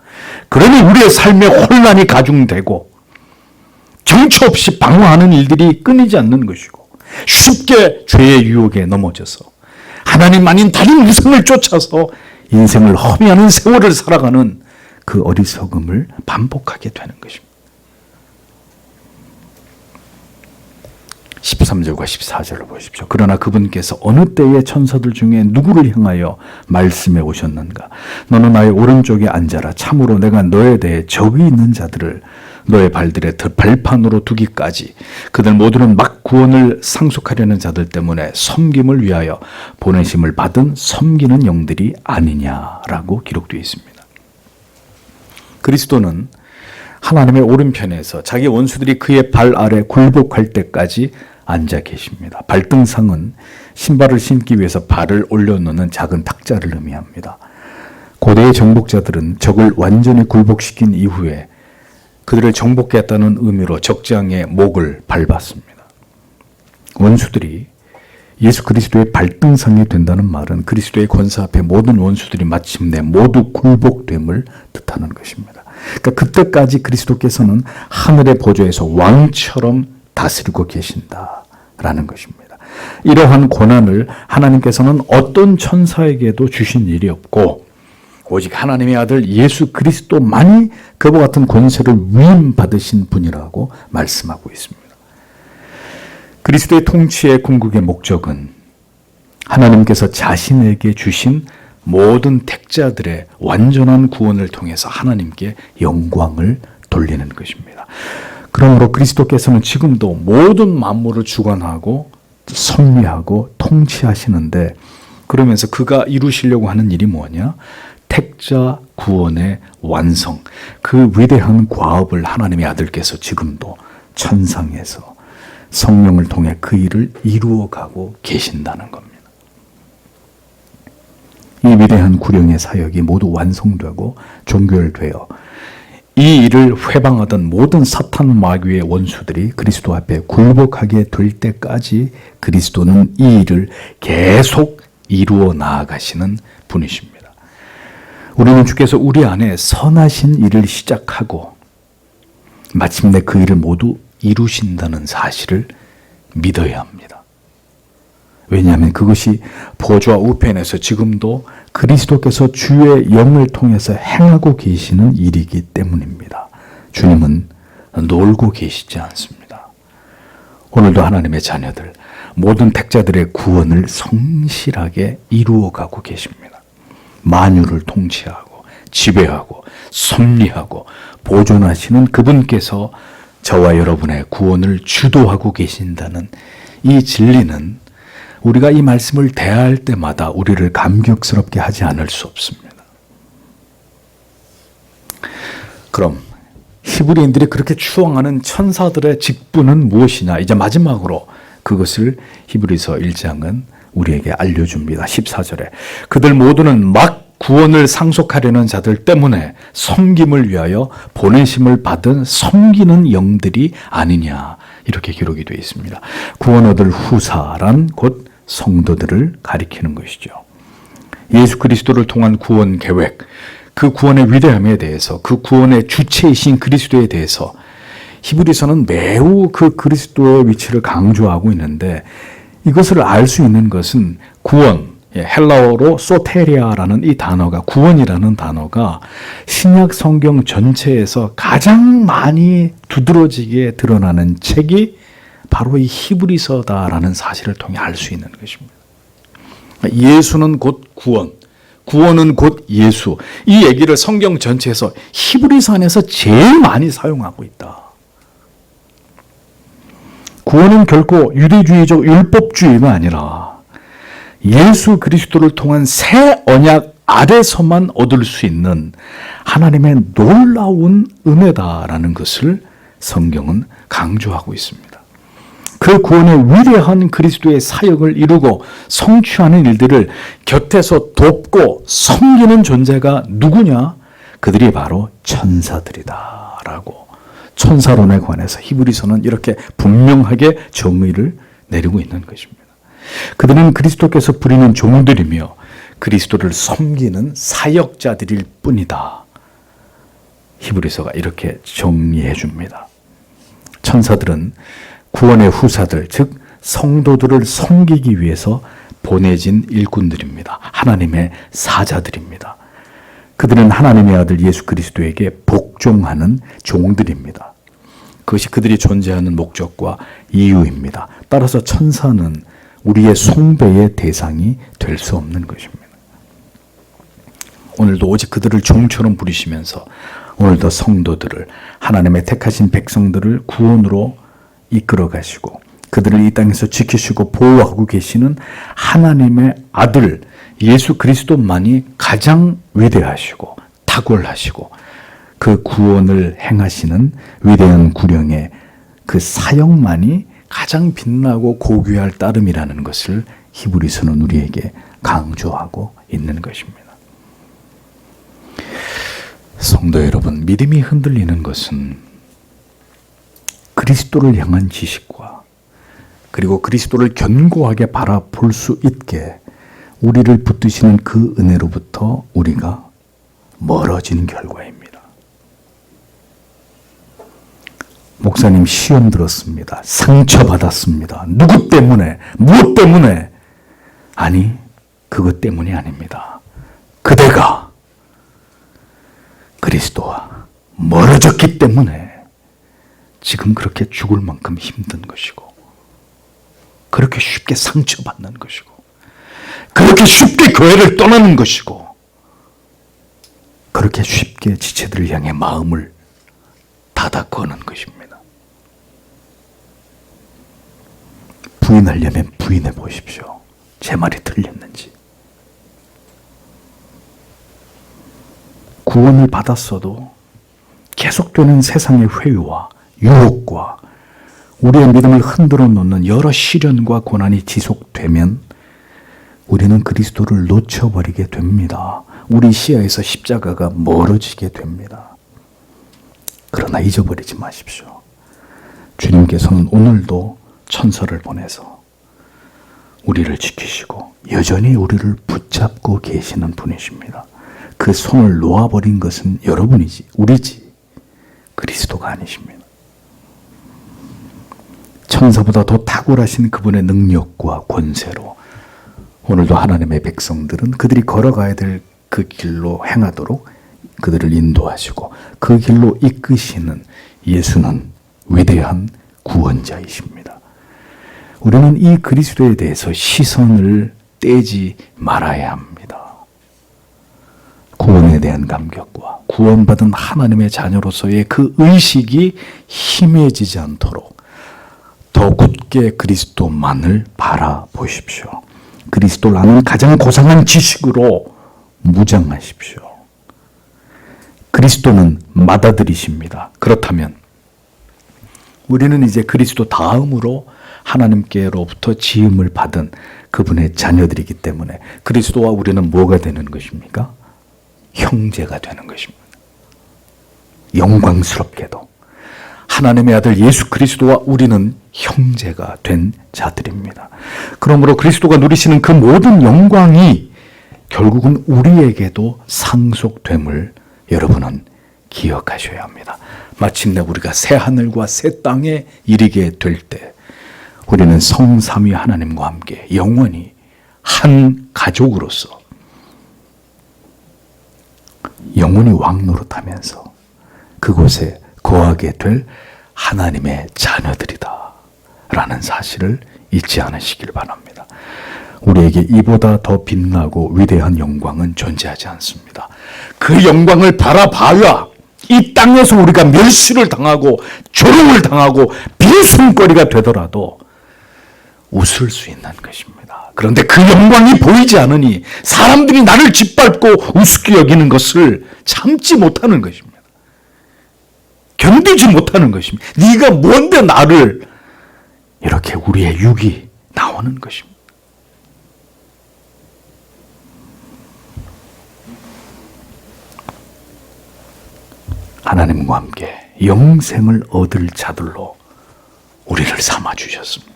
그러니 우리의 삶에 혼란이 가중되고 정처 없이 방황하는 일들이 끊이지 않는 것이고 쉽게 죄의 유혹에 넘어져서 하나님 아닌 다른 우상을 쫓아서 인생을 허비하는 세월을 살아가는 그 어리석음을 반복하게 되는 것입니다. 13절과 14절을 보십시오. 그러나 그분께서 어느 때에 천사들 중에 누구를 향하여 말씀해 오셨는가? 너는 나의 오른쪽에 앉아라. 참으로 내가 너에 대해 적이 있는 자들을 너의 발들의 발판으로 두기까지 그들 모두는 막 구원을 상속하려는 자들 때문에 섬김을 위하여 보내심을 받은 섬기는 영들이 아니냐라고 기록되어 있습니다. 그리스도는 하나님의 오른편에서 자기 원수들이 그의 발 아래 굴복할 때까지 앉아 계십니다. 발등상은 신발을 신기 위해서 발을 올려놓는 작은 탁자를 의미합니다. 고대의 정복자들은 적을 완전히 굴복시킨 이후에 그들을 정복했다는 의미로 적장의 목을 밟았습니다. 원수들이 예수 그리스도의 발등상이 된다는 말은 그리스도의 권세 앞에 모든 원수들이 마침내 모두 굴복됨을 뜻하는 것입니다. 그러니까 그때까지 그리스도께서는 하늘의 보좌에서 왕처럼 다스리고 계신다라는 것입니다. 이러한 권한을 하나님께서는 어떤 천사에게도 주신 일이 없고 오직 하나님의 아들 예수 그리스도만이 그와 같은 권세를 위임받으신 분이라고 말씀하고 있습니다. 그리스도의 통치의 궁극의 목적은 하나님께서 자신에게 주신 모든 택자들의 완전한 구원을 통해서 하나님께 영광을 돌리는 것입니다. 그러므로 그리스도께서는 지금도 모든 만물을 주관하고 섭리하고 통치하시는데 그러면서 그가 이루시려고 하는 일이 뭐냐? 택자 구원의 완성, 그 위대한 과업을 하나님의 아들께서 지금도 천상에서 성령을 통해 그 일을 이루어가고 계신다는 겁니다. 이 위대한 구령의 사역이 모두 완성되고 종결되어 이 일을 회방하던 모든 사탄 마귀의 원수들이 그리스도 앞에 굴복하게 될 때까지 그리스도는 이 일을 계속 이루어 나아가시는 분이십니다. 우리는 주께서 우리 안에 선하신 일을 시작하고 마침내 그 일을 모두 이루신다는 사실을 믿어야 합니다. 왜냐하면 그것이 보좌 우편에서 지금도 그리스도께서 주의 영을 통해서 행하고 계시는 일이기 때문입니다. 주님은 놀고 계시지 않습니다. 오늘도 하나님의 자녀들, 모든 택자들의 구원을 성실하게 이루어가고 계십니다. 만유를 통치하고 지배하고 섭리하고 보존하시는 그분께서 저와 여러분의 구원을 주도하고 계신다는 이 진리는 우리가 이 말씀을 대할 때마다 우리를 감격스럽게 하지 않을 수 없습니다. 그럼 히브리인들이 그렇게 추앙하는 천사들의 직분은 무엇이냐? 이제 마지막으로 그것을 히브리서 1장은 우리에게 알려줍니다. 14절에 그들 모두는 막 구원을 상속하려는 자들 때문에 섬김을 위하여 보내심을 받은 섬기는 영들이 아니냐 이렇게 기록이 되어 있습니다. 구원 얻을 후사란 곧 성도들을 가리키는 것이죠. 예수 그리스도를 통한 구원 계획, 그 구원의 위대함에 대해서, 그 구원의 주체이신 그리스도에 대해서 히브리서는 매우 그 그리스도의 위치를 강조하고 있는데, 이것을 알 수 있는 것은 구원, 헬라어로 소테리아라는 이 단어가, 구원이라는 단어가 신약 성경 전체에서 가장 많이 두드러지게 드러나는 책이 바로 이 히브리서다라는 사실을 통해 알 수 있는 것입니다. 예수는 곧 구원, 구원은 곧 예수. 이 얘기를 성경 전체에서 히브리서 안에서 제일 많이 사용하고 있다. 구원은 결코 유대주의적 율법주의가 아니라 예수 그리스도를 통한 새 언약 아래서만 얻을 수 있는 하나님의 놀라운 은혜다라는 것을 성경은 강조하고 있습니다. 그 구원의 위대한 그리스도의 사역을 이루고 성취하는 일들을 곁에서 돕고 섬기는 존재가 누구냐? 그들이 바로 천사들이다라고 천사론에 관해서 히브리서는 이렇게 분명하게 정의를 내리고 있는 것입니다. 그들은 그리스도께서 부리는 종들이며 그리스도를 섬기는 사역자들일 뿐이다. 히브리서가 이렇게 정리해 줍니다. 천사들은 구원의 후사들, 즉 성도들을 섬기기 위해서 보내진 일꾼들입니다. 하나님의 사자들입니다. 그들은 하나님의 아들 예수 그리스도에게 복종하는 종들입니다. 그것이 그들이 존재하는 목적과 이유입니다. 따라서 천사는 우리의 숭배의 대상이 될 수 없는 것입니다. 오늘도 오직 그들을 종처럼 부리시면서 오늘도 성도들을, 하나님의 택하신 백성들을 구원으로 이끌어 가시고 그들을 이 땅에서 지키시고 보호하고 계시는 하나님의 아들 예수 그리스도만이 가장 위대하시고 탁월하시고 그 구원을 행하시는 위대한 구령의 그 사역만이 가장 빛나고 고귀할 따름이라는 것을 히브리서는 우리에게 강조하고 있는 것입니다. 성도 여러분, 믿음이 흔들리는 것은 그리스도를 향한 지식과 그리고 그리스도를 견고하게 바라볼 수 있게 우리를 붙드시는 그 은혜로부터 우리가 멀어지는 결과입니다. 목사님 시험 들었습니다. 상처받았습니다. 누구 때문에? 무엇 때문에? 아니, 그것 때문이 아닙니다. 그대가 그리스도와 멀어졌기 때문에 지금 그렇게 죽을 만큼 힘든 것이고 그렇게 쉽게 상처받는 것이고 그렇게 쉽게 교회를 떠나는 것이고 그렇게 쉽게 지체들을 향해 마음을 닫아 거는 것입니다. 부인하려면 부인해 보십시오. 제 말이 틀렸는지. 구원을 받았어도 계속되는 세상의 회유와 유혹과 우리의 믿음을 흔들어 놓는 여러 시련과 고난이 지속되면 우리는 그리스도를 놓쳐버리게 됩니다. 우리 시야에서 십자가가 멀어지게 됩니다. 그러나 잊어버리지 마십시오. 주님께서는 오늘도 천사를 보내서 우리를 지키시고 여전히 우리를 붙잡고 계시는 분이십니다. 그 손을 놓아버린 것은 여러분이지, 우리지, 그리스도가 아니십니다. 천사보다 더 탁월하신 그분의 능력과 권세로 오늘도 하나님의 백성들은 그들이 걸어가야 될 그 길로 행하도록 그들을 인도하시고 그 길로 이끄시는 예수는 위대한 구원자이십니다. 우리는 이 그리스도에 대해서 시선을 떼지 말아야 합니다. 구원에 대한 감격과 구원받은 하나님의 자녀로서의 그 의식이 희미해지지 않도록 더 굳게 그리스도만을 바라보십시오. 그리스도를 아는 가장 고상한 지식으로 무장하십시오. 그리스도는 맏아들이십니다. 그렇다면 우리는 이제 그리스도 다음으로 하나님께로부터 지음을 받은 그분의 자녀들이기 때문에 그리스도와 우리는 뭐가 되는 것입니까? 형제가 되는 것입니다. 영광스럽게도 하나님의 아들 예수 그리스도와 우리는 형제가 된 자들입니다. 그러므로 그리스도가 누리시는 그 모든 영광이 결국은 우리에게도 상속됨을 여러분은 기억하셔야 합니다. 마침내 우리가 새 하늘과 새 땅에 이르게 될 때 우리는 성삼위 하나님과 함께 영원히 한 가족으로서 영원히 왕노릇하면서 그곳에 거하게 될 하나님의 자녀들이다 라는 사실을 잊지 않으시길 바랍니다. 우리에게 이보다 더 빛나고 위대한 영광은 존재하지 않습니다. 그 영광을 바라봐야 이 땅에서 우리가 멸시를 당하고 조롱을 당하고 비웃음거리가 되더라도 웃을 수 있는 것입니다. 그런데 그 영광이 보이지 않으니 사람들이 나를 짓밟고 우습게 여기는 것을 참지 못하는 것입니다. 견디지 못하는 것입니다. 네가 뭔데 나를 이렇게 우리의 육이 나오는 것입니다. 하나님과 함께 영생을 얻을 자들로 우리를 삼아주셨습니다.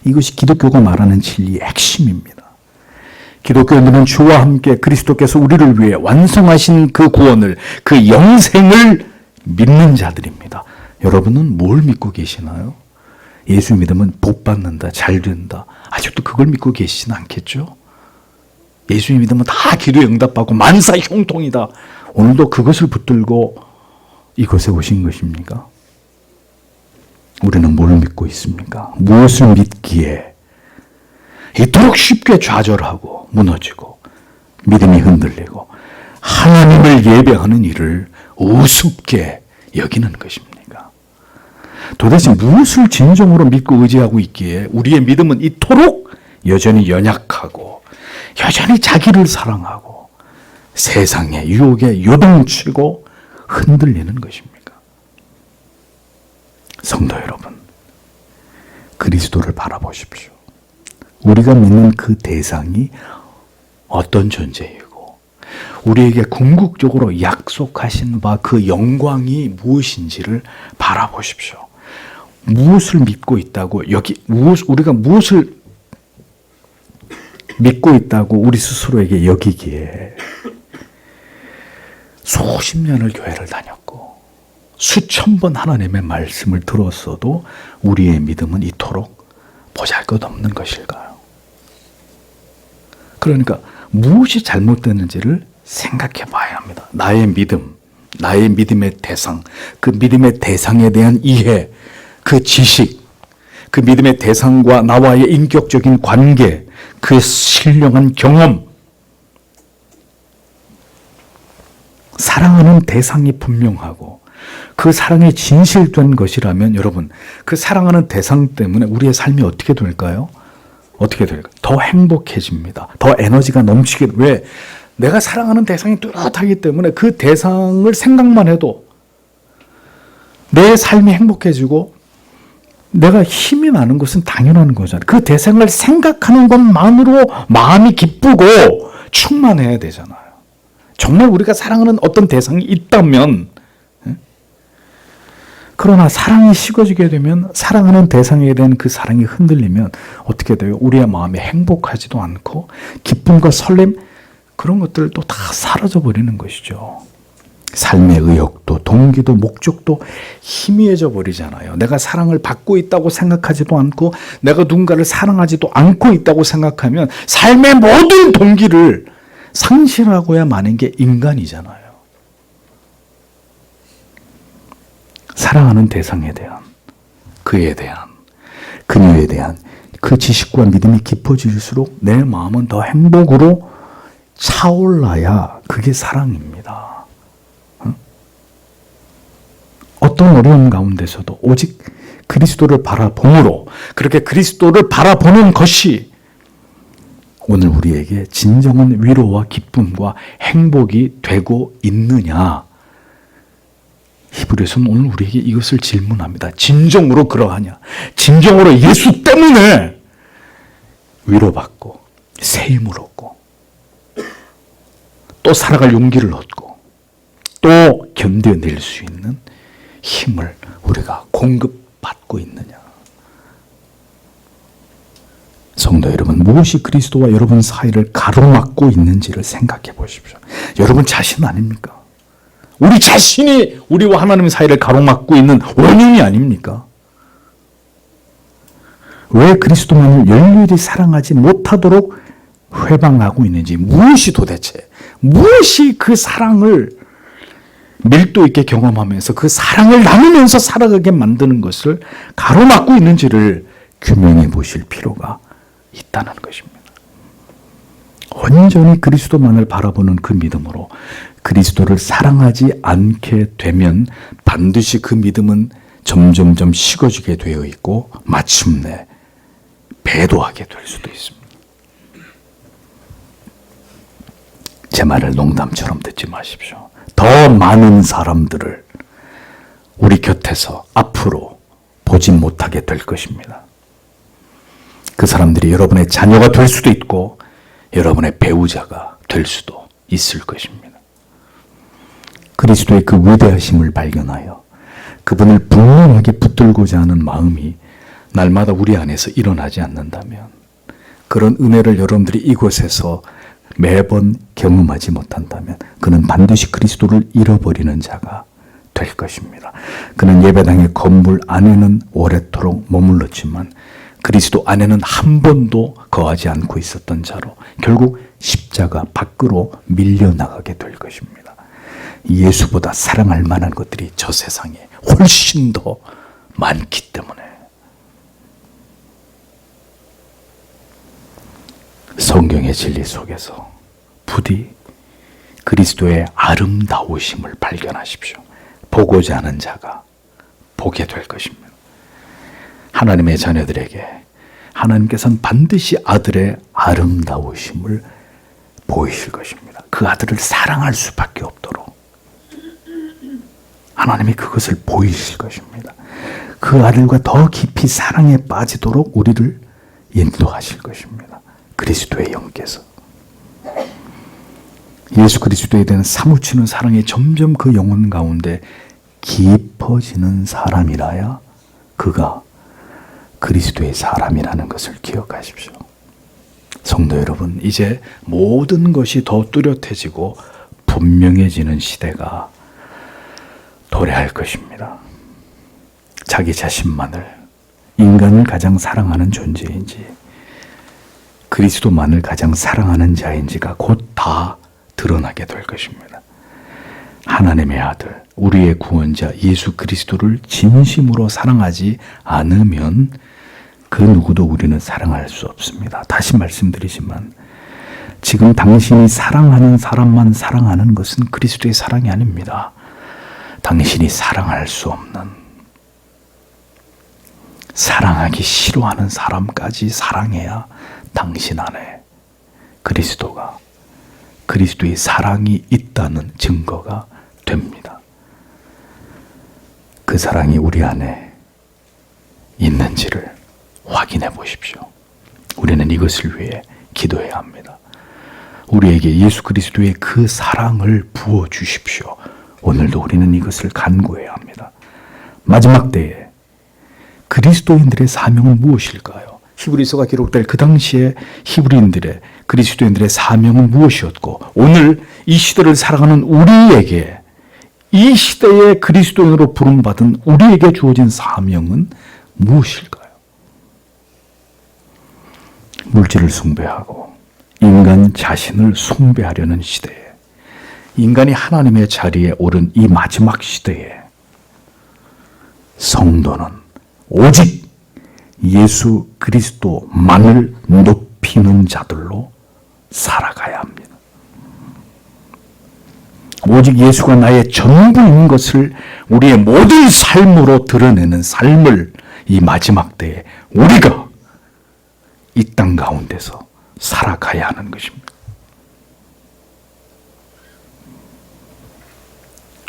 이것이 기독교가 말하는 진리의 핵심입니다. 기독교인들은 주와 함께 그리스도께서 우리를 위해 완성하신 그 구원을, 그 영생을 믿는 자들입니다. 여러분은 뭘 믿고 계시나요? 예수 믿으면 복 받는다, 잘 된다. 아직도 그걸 믿고 계시진 않겠죠? 예수 믿으면 다 기도에 응답받고 만사 형통이다. 오늘도 그것을 붙들고 이곳에 오신 것입니까? 우리는 뭘 믿고 있습니까? 무엇을 믿기에 이토록 쉽게 좌절하고 무너지고 믿음이 흔들리고 하나님을 예배하는 일을 우습게 여기는 것입니까? 도대체 무엇을 진정으로 믿고 의지하고 있기에 우리의 믿음은 이토록 여전히 연약하고 여전히 자기를 사랑하고 세상의 유혹에 요동치고 흔들리는 것입니까? 성도 여러분, 그리스도를 바라보십시오. 우리가 믿는 그 대상이 어떤 존재이고 우리에게 궁극적으로 약속하신 바 그 영광이 무엇인지를 바라보십시오. 무엇을 믿고 있다고 우리가 무엇을 믿고 있다고 우리 스스로에게 여기기에 수십 년을 교회를 다녔고 수천 번 하나님의 말씀을 들었어도 우리의 믿음은 이토록 보잘것없는 것일까요? 그러니까 무엇이 잘못됐는지를 생각해 봐야 합니다. 나의 믿음, 나의 믿음의 대상, 그 믿음의 대상에 대한 이해, 그 지식, 그 믿음의 대상과 나와의 인격적인 관계, 그 신령한 경험, 사랑하는 대상이 분명하고 그 사랑이 진실된 것이라면 여러분, 그 사랑하는 대상 때문에 우리의 삶이 어떻게 될까요? 어떻게 될까요? 더 행복해집니다. 더 에너지가 넘치게. 왜? 내가 사랑하는 대상이 뚜렷하기 때문에 그 대상을 생각만 해도 내 삶이 행복해지고 내가 힘이 나는 것은 당연한 거잖아요. 그 대상을 생각하는 것만으로 마음이 기쁘고 충만해야 되잖아요. 정말 우리가 사랑하는 어떤 대상이 있다면, 그러나 사랑이 식어지게 되면 사랑하는 대상에 대한 그 사랑이 흔들리면 어떻게 돼요? 우리의 마음이 행복하지도 않고 기쁨과 설렘 그런 것들도 다 사라져 버리는 것이죠. 삶의 의욕도 동기도 목적도 희미해져 버리잖아요. 내가 사랑을 받고 있다고 생각하지도 않고 내가 누군가를 사랑하지도 않고 있다고 생각하면 삶의 모든 동기를 상실하고야 마는 게 인간이잖아요. 사랑하는 대상에 대한, 그에 대한, 그녀에 대한 그 지식과 믿음이 깊어질수록 내 마음은 더 행복으로 차올라야 그게 사랑입니다. 어떤 어려움 가운데서도 오직 그리스도를 바라봄으로, 그렇게 그리스도를 바라보는 것이 오늘 우리에게 진정한 위로와 기쁨과 행복이 되고 있느냐? 히브리서는 오늘 우리에게 이것을 질문합니다. 진정으로 그러하냐? 진정으로 예수 때문에 위로받고 새 힘을 얻고 또 살아갈 용기를 얻고 또 견뎌낼 수 있는 힘을 우리가 우리가 공급받고 있느냐? 성도 여러분, 무엇이 그리스도와 여러분 사이를 가로막고 있는지를 생각해 보십시오. 여러분 자신 아닙니까? 우리 자신이 우리와 하나님 사이를 가로막고 있는 원인이 아닙니까? 왜 그리스도만을 열렬히 사랑하지 못하도록 회방하고 있는지, 무엇이 도대체, 무엇이 그 사랑을 밀도 있게 경험하면서 그 사랑을 나누면서 살아가게 만드는 것을 가로막고 있는지를 규명해 보실 필요가 있다는 것입니다. 온전히 그리스도만을 바라보는 그 믿음으로 그리스도를 사랑하지 않게 되면 반드시 그 믿음은 점점점 식어지게 되어 있고 마침내 배도하게 될 수도 있습니다. 제 말을 농담처럼 듣지 마십시오. 더 많은 사람들을 우리 곁에서 앞으로 보지 못하게 될 것입니다. 그 사람들이 여러분의 자녀가 될 수도 있고 여러분의 배우자가 될 수도 있을 것입니다. 그리스도의 그 위대하심을 발견하여 그분을 분명하게 붙들고자 하는 마음이 날마다 우리 안에서 일어나지 않는다면, 그런 은혜를 여러분들이 이곳에서 매번 경험하지 못한다면 그는 반드시 그리스도를 잃어버리는 자가 될 것입니다. 그는 예배당의 건물 안에는 오래도록 머물렀지만 그리스도 안에는 한 번도 거하지 않고 있었던 자로 결국 십자가 밖으로 밀려나가게 될 것입니다. 예수보다 사랑할 만한 것들이 저 세상에 훨씬 더 많기 때문에 성경의 진리 속에서 부디 그리스도의 아름다우심을 발견하십시오. 보고자 하는 자가 보게 될 것입니다. 하나님의 자녀들에게 하나님께서는 반드시 아들의 아름다우심을 보이실 것입니다. 그 아들을 사랑할 수밖에 없도록 하나님이 그것을 보이실 것입니다. 그 아들과 더 깊이 사랑에 빠지도록 우리를 인도하실 것입니다. 그리스도의 영께서 예수 그리스도에 대한 사무치는 사랑이 점점 그 영혼 가운데 깊어지는 사람이라야 그가 그리스도의 사람이라는 것을 기억하십시오. 성도 여러분, 이제 모든 것이 더 뚜렷해지고 분명해지는 시대가 도래할 것입니다. 자기 자신만을, 인간을 가장 사랑하는 존재인지 그리스도만을 가장 사랑하는 자인지가 곧 다 드러나게 될 것입니다. 하나님의 아들, 우리의 구원자 예수 그리스도를 진심으로 사랑하지 않으면 그 누구도 우리는 사랑할 수 없습니다. 다시 말씀드리지만 지금 당신이 사랑하는 사람만 사랑하는 것은 그리스도의 사랑이 아닙니다. 당신이 사랑할 수 없는, 사랑하기 싫어하는 사람까지 사랑해야 당신 안에 그리스도가, 그리스도의 사랑이 있다는 증거가 됩니다. 그 사랑이 우리 안에 있는지를 확인해 보십시오. 우리는 이것을 위해 기도해야 합니다. 우리에게 예수 그리스도의 그 사랑을 부어 주십시오. 오늘도 우리는 이것을 간구해야 합니다. 마지막 때에 그리스도인들의 사명은 무엇일까요? 히브리서가 기록될 그 당시에 히브리인들의, 그리스도인들의 사명은 무엇이었고, 오늘 이 시대를 살아가는 우리에게, 이 시대의 그리스도인으로 부름받은 우리에게 주어진 사명은 무엇일까요? 물질을 숭배하고 인간 자신을 숭배하려는 시대에, 인간이 하나님의 자리에 오른 이 마지막 시대에 성도는 오직 예수 그리스도만을 높이는 자들로 살아가야 합니다. 오직 예수가 나의 전부인 것을 우리의 모든 삶으로 드러내는 삶을 이 마지막 때에 우리가 이 땅 가운데서 살아가야 하는 것입니다.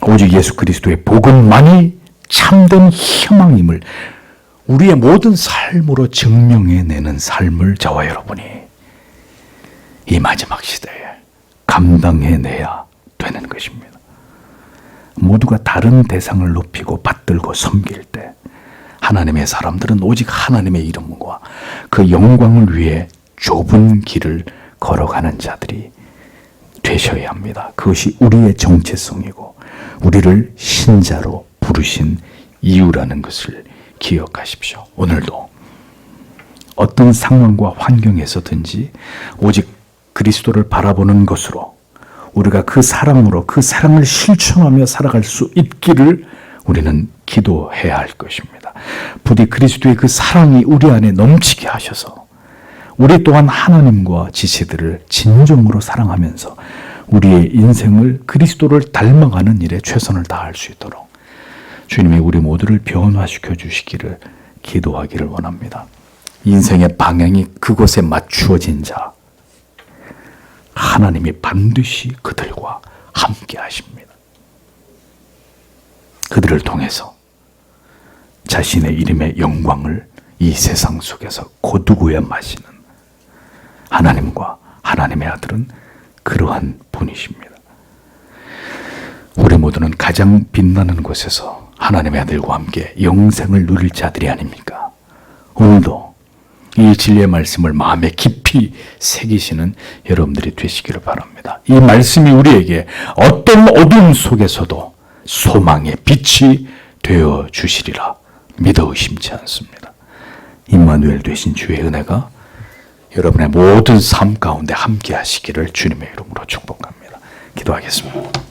오직 예수 그리스도의 복음만이 참된 희망임을 우리의 모든 삶으로 증명해내는 삶을 저와 여러분이 이 마지막 시대에 감당해내야 되는 것입니다. 모두가 다른 대상을 높이고 받들고 섬길 때 하나님의 사람들은 오직 하나님의 이름과 그 영광을 위해 좁은 길을 걸어가는 자들이 되셔야 합니다. 그것이 우리의 정체성이고 우리를 신자로 부르신 이유라는 것을 기억하십시오. 오늘도 어떤 상황과 환경에서든지 오직 그리스도를 바라보는 것으로 우리가 그 사랑으로 그 사랑을 실천하며 살아갈 수 있기를 우리는 기도해야 할 것입니다. 부디 그리스도의 그 사랑이 우리 안에 넘치게 하셔서 우리 또한 하나님과 지체들을 진정으로 사랑하면서 우리의 인생을 그리스도를 닮아가는 일에 최선을 다할 수 있도록 주님이 우리 모두를 변화시켜 주시기를 기도하기를 원합니다. 인생의 방향이 그곳에 맞추어진 자, 하나님이 반드시 그들과 함께 하십니다. 그들을 통해서 자신의 이름의 영광을 이 세상 속에서 거두고야 마시는 하나님과 하나님의 아들은 그러한 분이십니다. 우리 모두는 가장 빛나는 곳에서 하나님의 아들과 함께 영생을 누릴 자들이 아닙니까? 오늘도 이 진리의 말씀을 마음에 깊이 새기시는 여러분들이 되시기를 바랍니다. 이 말씀이 우리에게 어떤 어둠 속에서도 소망의 빛이 되어 주시리라 믿어 의심치 않습니다. 임마누엘 되신 주의 은혜가 여러분의 모든 삶 가운데 함께 하시기를 주님의 이름으로 축복합니다. 기도하겠습니다.